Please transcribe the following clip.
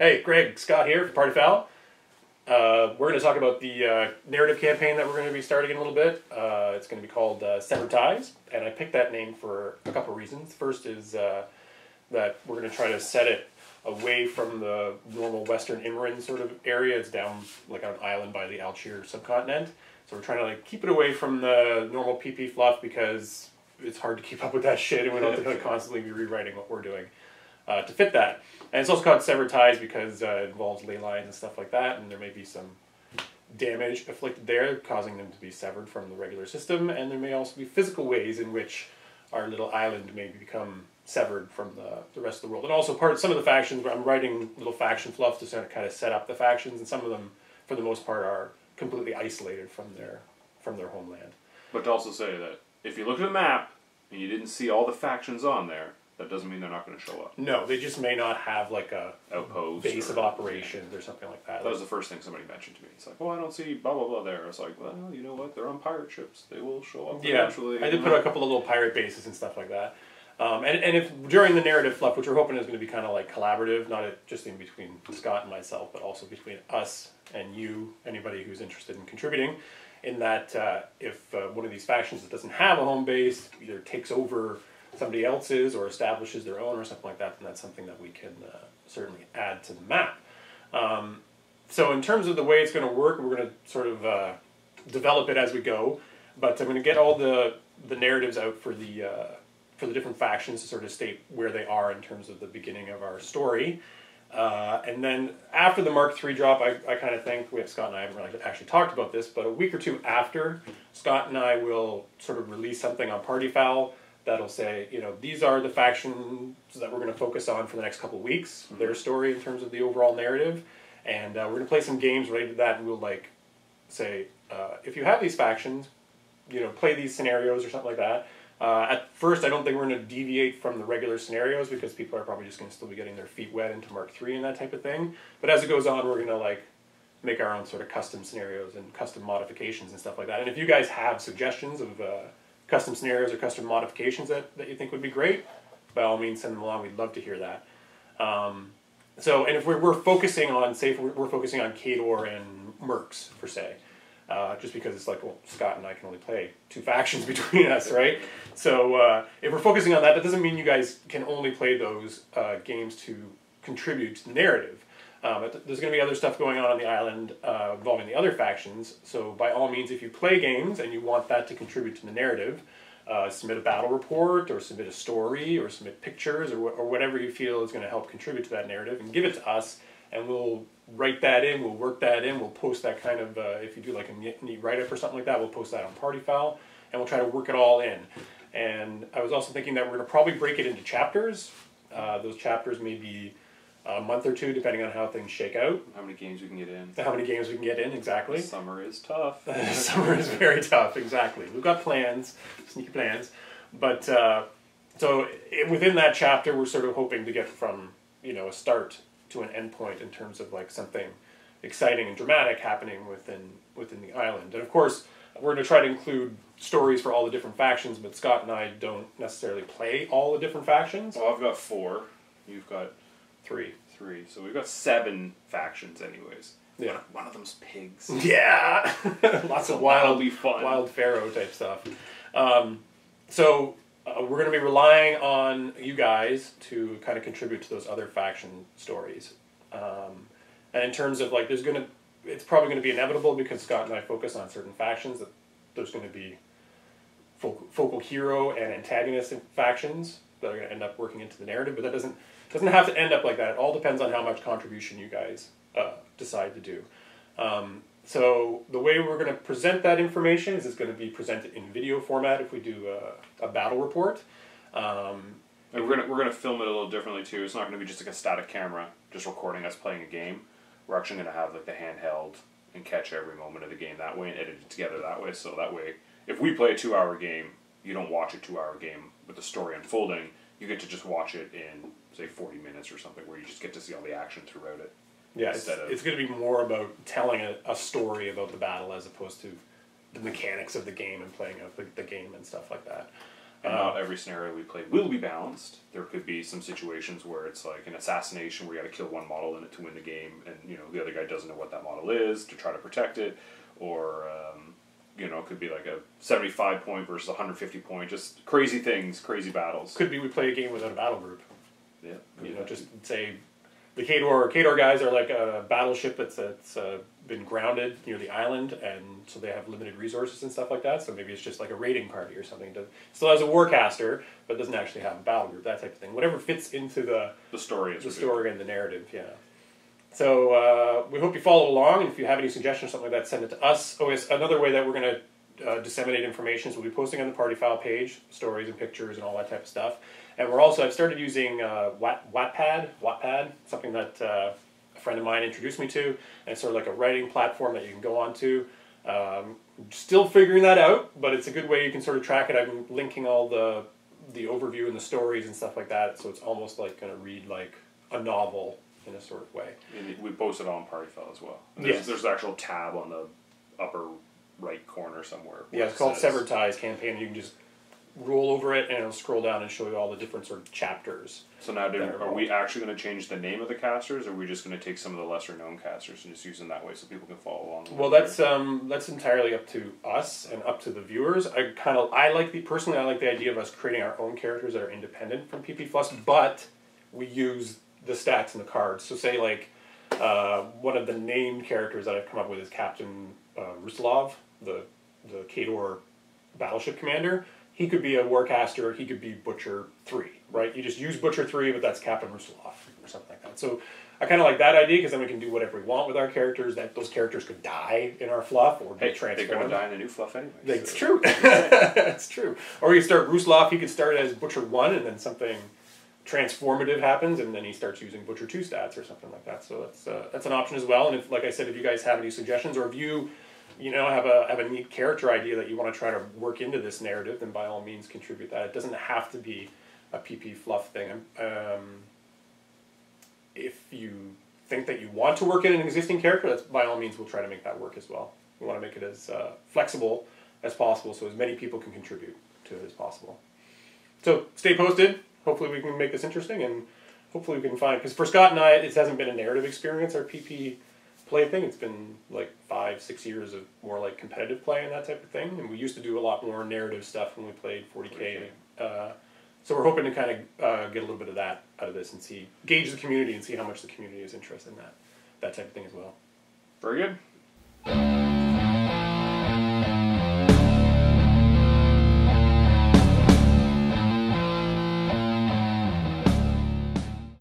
Hey, Greg, Scott here for Party Foul. We're going to talk about the narrative campaign that we're going to be starting in a little bit. It's going to be called Sever, and I picked that name for a couple of reasons. First is that we're going to try to set it away from the normal Western Imran sort of area. It's down like on an island by the Algier subcontinent. So we're trying to like keep it away from the normal PP fluff because it's hard to keep up with that shit and we don't have to constantly be rewriting what we're doing to fit that. And it's also called Sever because it involves ley lines and stuff like that, and there may be some damage afflicted there, causing them to be severed from the regular system, and there may also be physical ways in which our little island may become severed from the rest of the world. And also some of the factions, I'm writing little faction fluff to sort of kind of set up the factions, and some of them, for the most part, are completely isolated from their homeland. But to also say that if you look at the map and you didn't see all the factions on there, that doesn't mean they're not going to show up. No, they just may not have like a outpost base of operations or something like that. That was the first thing somebody mentioned to me. It's like, well, I don't see blah blah blah there. I was like, well, you know what? They're on pirate ships. They will show up eventually. I did put a couple of little pirate bases and stuff like that. And if during the narrative fluff, which we're hoping is going to be kind of like collaborative, not just in between Scott and myself, but also between us and you, anybody who's interested in contributing, in that if one of these factions that doesn't have a home base either takes over somebody else's or establishes their own or something like that, then that's something that we can certainly add to the map. So in terms of the way it's going to work, we're going to sort of develop it as we go, but I'm going to get all the narratives out for the different factions to sort of state where they are in terms of the beginning of our story. And then after the Mark III drop, I kind of think, Scott and I haven't really actually talked about this, but a week or two after, Scott and I will sort of release something on Party Foul that'll say, these are the factions that we're going to focus on for the next couple of weeks, their story in terms of the overall narrative, and we're going to play some games related to that, and we'll say, if you have these factions, play these scenarios or something like that. At first, I don't think we're going to deviate from the regular scenarios because people are probably just going to still be getting their feet wet into Mark III and that type of thing. But as it goes on, we're going to make our own sort of custom scenarios and custom modifications and stuff like that. And if you guys have suggestions of custom scenarios or custom modifications that you think would be great, by all means send them along. We'd love to hear that. And if we're focusing on, say, if we're focusing on Khador and Mercs, per se, just because it's like, well, Scott and I can only play two factions between us, right? So if we're focusing on that, that doesn't mean you guys can only play those games to contribute to the narrative. There's going to be other stuff going on the island involving the other factions, so by all means, if you play games and you want that to contribute to the narrative, submit a battle report, or submit a story, or submit pictures, or whatever you feel is going to help contribute to that narrative, and give it to us, and we'll write that in, we'll work that in, we'll post that kind of, if you do like a neat write-up or something like that, we'll post that on Party Foul, and we'll try to work it all in. And I was also thinking that we're going to probably break it into chapters. Those chapters may be a month or two, depending on how things shake out. How many games we can get in. How many games we can get in, exactly. Summer is tough. Summer is very tough, exactly. We've got plans, sneaky plans. But, so within that chapter, we're sort of hoping to get from, a start to an end point in terms of something exciting and dramatic happening within the island. And of course, we're going to try to include stories for all the different factions, but Scott and I don't necessarily play all the different factions. Well, I've got 4. You've got 3. So we've got 7 factions anyways. Yeah. One of them's pigs. Yeah! Lots of wild pharaoh type stuff. So we're going to be relying on you guys to kind of contribute to those other faction stories. And in terms of it's probably going to be inevitable because Scott and I focus on certain factions that there's going to be focal hero and antagonist factions that are going to end up working into the narrative, but that doesn't have to end up like that. It all depends on how much contribution you guys decide to do. So the way we're going to present that information is it's going to be presented in video format if we do a battle report. And we're gonna film it a little differently too. It's not going to be just like a static camera just recording us playing a game. We're actually going to have the handheld and catch every moment of the game that way and edit it together that way. So that way, if we play a 2-hour game, you don't watch a 2-hour game with the story unfolding. You get to just watch it in, say, 40 minutes or something, where you just get to see all the action throughout it. Yeah, it's going to be more about telling a story about the battle as opposed to the mechanics of the game and playing out the game and stuff like that. And not every scenario we play will be balanced. There could be some situations where it's like an assassination where you got to kill one model in it to win the game, and the other guy doesn't know what that model is to try to protect it, or it could be like a 75 point versus 150 point, just crazy things, crazy battles. Could be we play a game without a battle group. Yeah, just say the Khador guys are like a battleship that's been grounded near the island, and so they have limited resources and stuff like that. So maybe it's just like a raiding party or something. Still has a warcaster, but doesn't actually have a battle group. That type of thing. Whatever fits into the story and the narrative. Yeah. So we hope you follow along, and if you have any suggestions or something like that, send it to us. Oh, yes, another way that we're going to disseminate information is we'll be posting on the party file page, stories and pictures and all that type of stuff. And I've started using Wattpad, something that a friend of mine introduced me to, and it's sort of like a writing platform that you can go on to. Still figuring that out, but it's a good way you can sort of track it. I've been linking all the overview and the stories and stuff like that, so it's almost like going to read like a novel in a sort of way. And we post it on Party File as well. There's an actual tab on the upper right corner somewhere. Yeah, it's called Sever campaign. You can just roll over it and it'll scroll down and show you all the different sort of chapters. So now, are we actually going to change the name of the casters, or are we just going to take some of the lesser known casters and just use them that way so people can follow along? Well, that's entirely up to us and up to the viewers. I like the idea of us creating our own characters that are independent from PP Plus, but we use the stats and the cards. So say like one of the named characters that I've come up with is Captain Ruslov, the Khador battleship commander. He could be a Warcaster, he could be Butcher 3, right? You just use Butcher 3, but that's Captain Ruslov or something like that. So I kind of like that idea, because then we can do whatever we want with our characters. Those characters could die in our fluff or be transformed. They're going to die in the new fluff anyway. It's true. It's true. Or you start Ruslov, he could start as Butcher 1, and then something transformative happens, and then he starts using Butcher 2 stats or something like that. So that's an option as well. And if, like I said, if you guys have any suggestions, or if you have a neat character idea that you want to try to work into this narrative, then by all means contribute that. It doesn't have to be a PP fluff thing. If you think that you want to work in an existing character, that's by all means we'll try to make that work as well. We want to make it as flexible as possible, so as many people can contribute to it as possible. So stay posted. Hopefully we can make this interesting, and hopefully we can find, because for Scott and I, it hasn't been a narrative experience, our PP play thing. It's been like 5-6 years of more like competitive play and that type of thing, and we used to do a lot more narrative stuff when we played 40K. So we're hoping to kind of get a little bit of that out of this and gauge the community and see how much the community is interested in that type of thing as well. Very good.